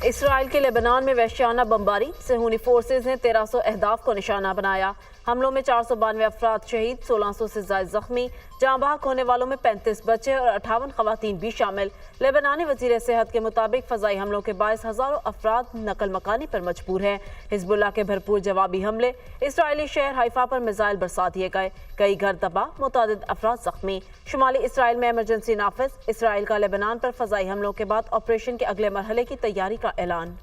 Israel के Lebanon में वहशियाना बमबारी, सहूनी फोर्सेज ने 1300 अहदाफ को निशाना बनाया। हमलों में 492 अफराद शहीद, 1600 से ज्यादा जख्मी। जहां बहक होने वालों में 35 बच्चे और 58 खवातीन भी शामिल। लेबनानी वजीर सेहत के मुताबिक फजाई हमलों के बायस हजारों अफराद नकल मकानी पर मजबूर हैं। हिजबुल्लाह के भरपूर जवाबी हमले, इसराइली शहर हाइफा पर मिसाइल बरसा दिए गए, कई घर तबाह, मुतादिद अफराद जख्मी। शुमाली इसराइल में इमरजेंसी नाफिज, इसराइल का लेबनान पर फजाई हमलों के बाद ऑपरेशन के अगले मरहले की तैयारी का ऐलान।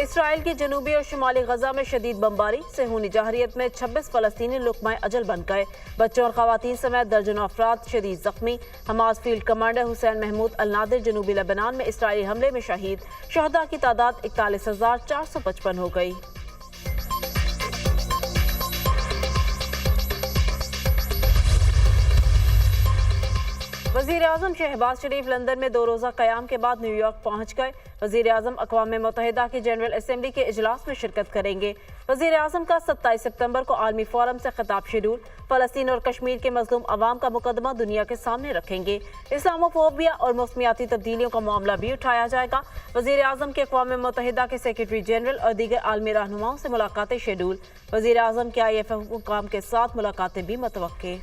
इसराइल की जनूबी और शुमाली गजा में शदीद बमबारी, सहूनी जहरियत में 26 फलस्तीनी लुकमाए अजल बन गए। बच्चों और खवातीन समेत दर्जनों अफराद शदीद जख्मी। Hamas field commander Hussain Mahmoud al Nadir जनूबी लेबनान में इसराइली हमले में शहीद। शहदा की तादाद 41,455 हो गई। वज़ीर आज़म शहबाज शरीफ लंदन में 2 रोज़ा क़याम के बाद न्यूयॉर्क पहुँच गए। वज़ीर आज़म अक़वाम मुत्तहिदा की जनरल असम्बली के इजलास में शिरकत करेंगे। वज़ीर आज़म का 27 सितंबर को आलमी फोरम से खिताब शेड्यूल। फ़लस्तीन और कश्मीर के मज़लूम अवाम का मुकदमा दुनिया के सामने रखेंगे। इस्लामोफोबिया और मौसमियाती तब्दीलियों का मामला भी उठाया जाएगा। वज़ीर आज़म के अक़वाम मुत्तहिदा के सेक्रेटरी जनरल और दीगर आलमी रहनुमाओं से मुलाकातें शेड्यूल। वज़ीर आज़म के IF हुकाम के साथ मुलाकातें भी मुतवक्के।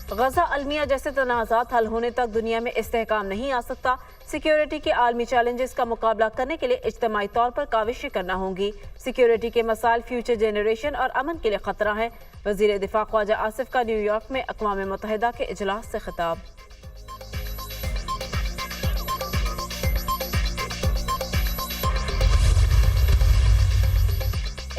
गजा अलमिया जैसे तनाज़ात हल होने तक दुनिया में इस्तेहकाम नहीं आ सकता। सिक्योरिटी के आलमी चैलेंजेस का मुकाबला करने के लिए इज्तिमाई तौर पर काविशें करना होंगी। सिक्योरिटी के मसाइल फ्यूचर जनरेशन और अमन के लिए खतरा है। वज़ीर दिफा ख्वाजा आसिफ का न्यूयॉर्क में अक़वाम मुत्तहिदा के इजलास से खिताब।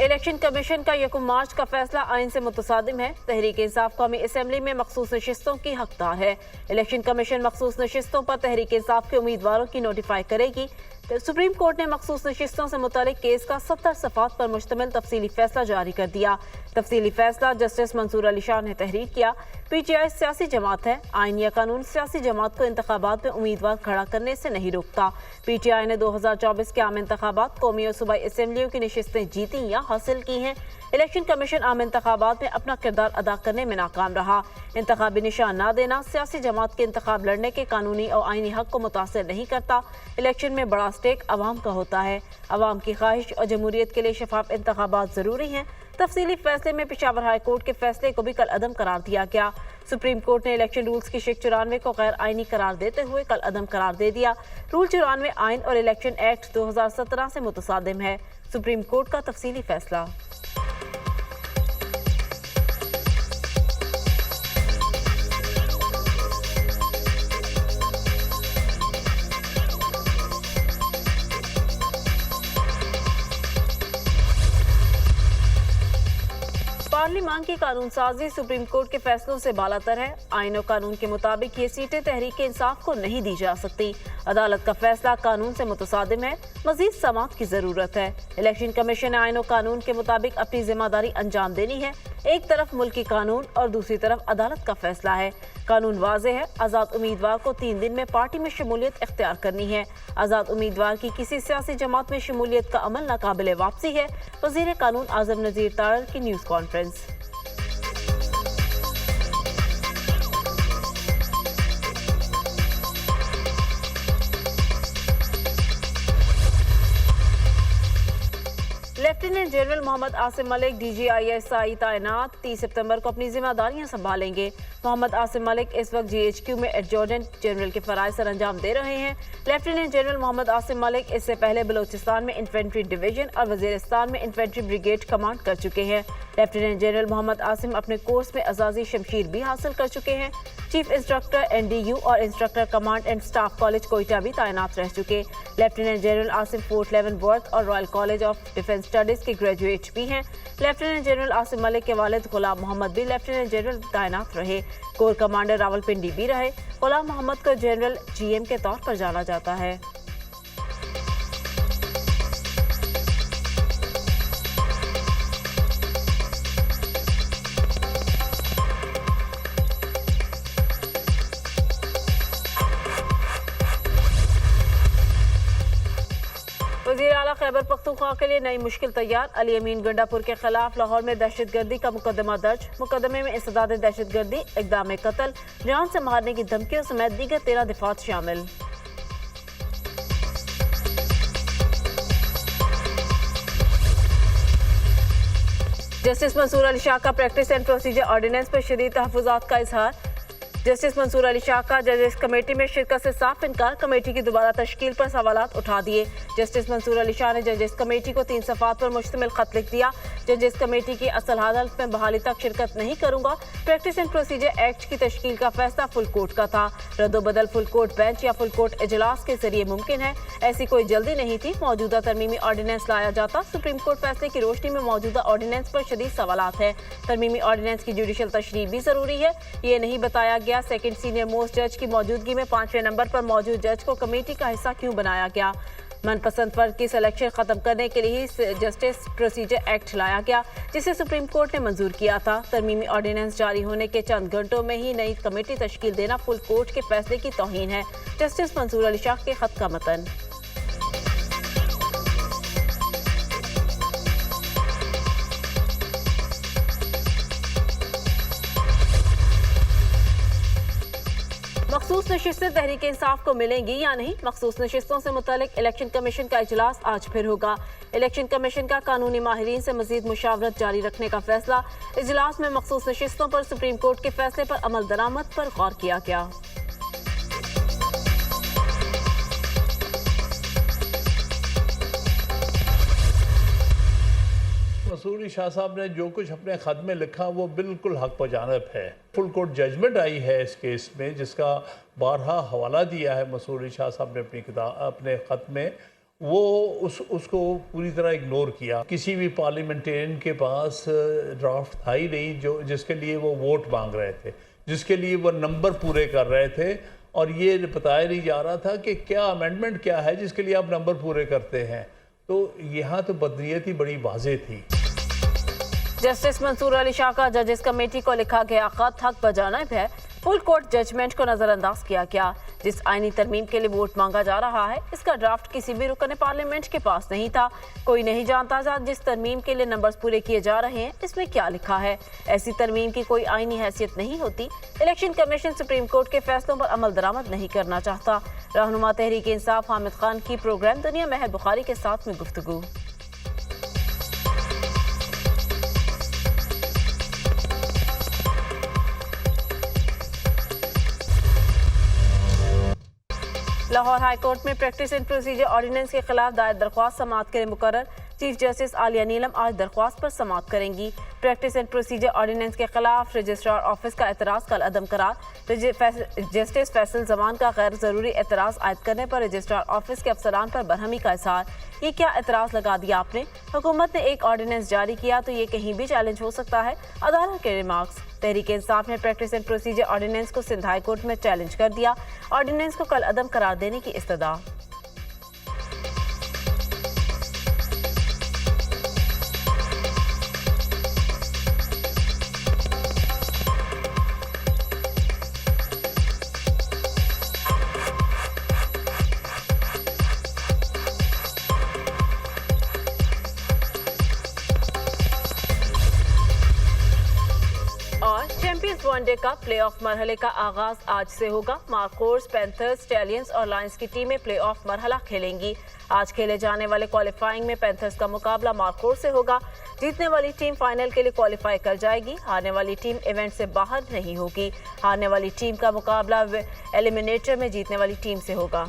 इलेक्शन कमीशन का 1 मार्च का फैसला आइन से मुतसादिम है। तहरीक इंसाफ कौमी असम्बली में मखसूस नशिस्तों की हकदार है। इलेक्शन कमीशन मखसूस नशिस्तों पर तहरीक इंसाफ के उम्मीदवारों की नोटिफाई करेगी। सुप्रीम कोर्ट ने मखसूस नशिस्तों से मुतालिक केस का 70 सफ़ात पर मुश्तमिल तफसीली फैसला जारी कर दिया। तफसीली फैसला जस्टिस मंसूर अली शाह ने तहरीर किया। PTI सियासी जमात है। आइन या कानून सियासी जमात को इंतखाबात में उम्मीदवार खड़ा करने से नहीं रोकता। PTI ने 2024 के आम इंतखाबात कौमी और सूबाई असम्बलियों की नशिस्तें जीती या हासिल की हैं। इलेक्शन कमीशन आम इंतखाबात में अपना किरदार अदा करने में नाकाम रहा। इंतखाबी निशान न देना सियासी जमात के इंतखाब लड़ने के कानूनी और आइनी हक को मुतासर नहीं करता। इलेक्शन में बड़ा स्टेक अवाम का होता है। अवाम की ख्वाहिश और जमहूरियत के लिए शफाफ इंतखाबात ज़रूरी हैं। तफसीली फैसले में पेशावर हाई कोर्ट के फैसले को भी कल अदम करार दिया गया। सुप्रीम कोर्ट ने इलेक्शन रूल्स की शिक 94 को गैर आइनी करार देते हुए कल अदम करार दे दिया। रूल 94 आइन और इलेक्शन एक्ट 2017 से मुतसादिम है। सुप्रीम कोर्ट का तफसीली फैसला। पार्लिमान की कानून साजी सुप्रीम कोर्ट के फैसलों से बालातर है। आइन और कानून के मुताबिक ये सीटें तहरीक इंसाफ को नहीं दी जा सकती। अदालत का फैसला कानून से मुतसादिम है। मजीद समाअत की जरूरत है। इलेक्शन कमीशन ने आइन और कानून के मुताबिक अपनी जिम्मेदारी अंजाम देनी है। एक तरफ मुल्की कानून और दूसरी तरफ अदालत का फैसला है। कानून वाज़े है। आज़ाद उम्मीदवार को 3 दिन में पार्टी में शमूलियत इख्तियार करनी है। आज़ाद उम्मीदवार की किसी सियासी जमात में शमूलियत का अमल नाकाबिले वापसी है। वज़ीर कानून आज़म नज़ीर तारर की news conference. Lieutenant general Mohammad Asim Malik DGISI तैनात 30 सितंबर को अपनी जिम्मेदारियां संभालेंगे। मोहम्मद आसिम मलिक इस वक्त GHQ में एडजॉर्डेंट जनरल के फराइज सर अंजाम दे रहे हैं। लेफ्टिनेंट जनरल मोहम्मद आसिम मलिक इससे पहले बलोचिस्तान में इन्फेंट्री डिवीजन और वजीरिस्तान में इन्फेंट्री ब्रिगेड कमांड कर चुके हैं। लेफ्टिनेंट जनरल मोहम्मद आसिम अपने कोर्स में अजाजी शमशीर भी हासिल कर चुके हैं। चीफ इंस्ट्रक्टर NDU और instructor command and staff college Quetta भी तैनात रह चुके। लेफ्टिनेंट जनरल आसिम फोर्ट लेवनवर्थ और royal college of defence studies के ग्रेजुएट भी हैं। लेफ्टिनेंट जनरल आसिम मलिक के वालिद गुलाम मोहम्मद भी लेफ्टिनेंट जनरल तैनात रहे। कोर कमांडर रावलपिंडी भी रहे। गुलाम मोहम्मद को जनरल GM के तौर पर जाना जाता है। वज़ीर आला खैबर पख्तूनख्वा के लिए नई मुश्किल तैयार। अली अमीन गंडापुर के खिलाफ लाहौर में दहशतगर्दी का मुकदमा दर्ज। मुकदमे में इस्तेदाद दहशतगर्दी, इक़दाम कत्ल, जान से मारने की धमकियों समेत दीगर 13 दिफात शामिल। जस्टिस मंसूर अली शाह का प्रैक्टिस एंड प्रोसीजर ऑर्डिनेंस पर शदीद तहफ़्फ़ुज़ात का इजहार। जस्टिस मंसूर अली शाह का जजेस कमेटी में शिरकत से साफ इनकार। कमेटी की दोबारा तश्कील पर सवालात उठा दिए। जस्टिस मंसूर अली शाह ने जजेस कमेटी को 3 सफ़ात पर मुश्तमिल खत लिख दिया। जजेस कमेटी की असल हालत में बहाली तक शिरकत नहीं करूंगा। प्रैक्टिस एंड प्रोसीजर एक्ट की तश्कील का फैसला फुल कोर्ट का था। रद्दोबदल फुल कोर्ट बेंच या फुल कोर्ट इजलास के जरिए मुमकिन है। ऐसी कोई जल्दी नहीं थी। मौजूदा तरमीमी ऑर्डिनेंस लाया जाता। सुप्रीम कोर्ट फैसले की रोशनी में मौजूदा ऑर्डिनेंस पर शदीद सवालात है। तरमीमी ऑर्डिनेंस की जुडिशल तशरीह भी जरूरी है। ये नहीं बताया गया सेकंड सीनियर मोस्ट जज की मौजूदगी में 5वें नंबर पर मौजूद जज को कमेटी का हिस्सा क्यों बनाया गया। मनपसंद फर्द की सिलेक्शन खत्म करने के लिए ही जस्टिस प्रोसीजर एक्ट लाया गया, जिसे सुप्रीम कोर्ट ने मंजूर किया था। तरमीमी ऑर्डिनेंस जारी होने के चंद घंटों में ही नई कमेटी तश्कील देना फुल कोर्ट के फैसले की तौहीन है। जस्टिस मंसूर अली शाह के खत का मतन। मखसूस नशिस्तें तहरीक इंसाफ को मिलेंगी या नहीं। मखसूस नशिस्तों से मुतालिक इलेक्शन कमीशन का इजलास आज फिर होगा। इलेक्शन कमीशन का कानूनी माहिरीन से मजीद मुशावरत जारी रखने का फैसला। इजलास में मखसूस नशिस्तों पर सुप्रीम कोर्ट के फैसले पर अमल दरामद पर गौर किया गया। मंसूर शाह साहब ने जो कुछ अपने ख़त में लिखा वो बिल्कुल हक पजानब है। फुल कोर्ट जजमेंट आई है इस केस में, जिसका बारहा हवाला दिया है मंसूर शाह साहब ने अपने ख़त में। वो उसको पूरी तरह इग्नोर किया। किसी भी पार्लियामेंटेरियन के पास ड्राफ्ट था ही नहीं जो जिसके लिए वो वोट मांग रहे थे, जिसके लिए वो नंबर पूरे कर रहे थे, और ये बताया नहीं जा रहा था कि क्या अमेंडमेंट क्या है जिसके लिए आप नंबर पूरे करते हैं। तो यहाँ तो बदनीयत ही बड़ी वाज़ेह थी। जस्टिस मंसूर अली शाह का जजेस कमेटी को लिखा गया खत हक बजानिब है। फुल कोर्ट जजमेंट को नजरअंदाज किया गया। जिस आईनी तरमीम के लिए वोट मांगा जा रहा है, इसका ड्राफ्ट किसी भी रुकन पार्लियामेंट के पास नहीं था। कोई नहीं जानता था जिस तरमीम के लिए नंबर्स पूरे किए जा रहे हैं इसमें क्या लिखा है। ऐसी तरमीम की कोई आईनी हैसियत नहीं होती। इलेक्शन कमीशन सुप्रीम कोर्ट के फैसलों पर अमल दरामद नहीं करना चाहता। रहनुमा तहरीक इंसाफ हामिद खान की प्रोग्राम दुनिया महर बुखारी के साथ में गुफ्तगू। लाहौर हाई कोर्ट में प्रैक्टिस एंड प्रोसीजर ऑर्डिनेंस के खिलाफ दायर दरख्वास्त समाअत के लिए मुकर्रर। चीफ जस्टिस आलिया नीलम आज दरख्वास्त पर समाअत करेंगी। प्रैक्टिस एंड प्रोसीजर ऑर्डिनेंस के खिलाफ रजिस्ट्रार ऑफिस का एतराज़ कल अदम करार। जस्टिस फैसल जमान का गैर ज़रूरी एतराज़ आयद करने पर रजिस्ट्रार ऑफिस के अफसरान पर बरहमी का इज़हार। ये क्या एतराज़ लगा दिया आपने? हुकूमत ने एक ऑर्डिनेंस जारी किया तो ये कहीं भी चैलेंज हो सकता है। अदालत के रिमार्क्स। तहरीक इंसाफ ने प्रैक्टिस एंड प्रोसीजर ऑर्डिनेंस को सिंध हाई कोर्ट में चैलेंज कर दिया। ऑर्डिनेंस को कल अदम करार देने की इस्तदा। वनडे का प्लेऑफ मरहले का आगाज आज से होगा। मार्कोर्स, पैंथर्स, स्टैलियंस और लायंस की टीमें प्लेऑफ मरहला खेलेंगी। आज खेले जाने वाले क्वालिफाइंग में पैंथर्स का मुकाबला मार्कोर्स से होगा। जीतने वाली टीम फाइनल के लिए क्वालिफाई कर जाएगी। हारने वाली टीम इवेंट से बाहर नहीं होगी। हारने वाली टीम का मुकाबला एलिमिनेटर में जीतने वाली टीम से होगा।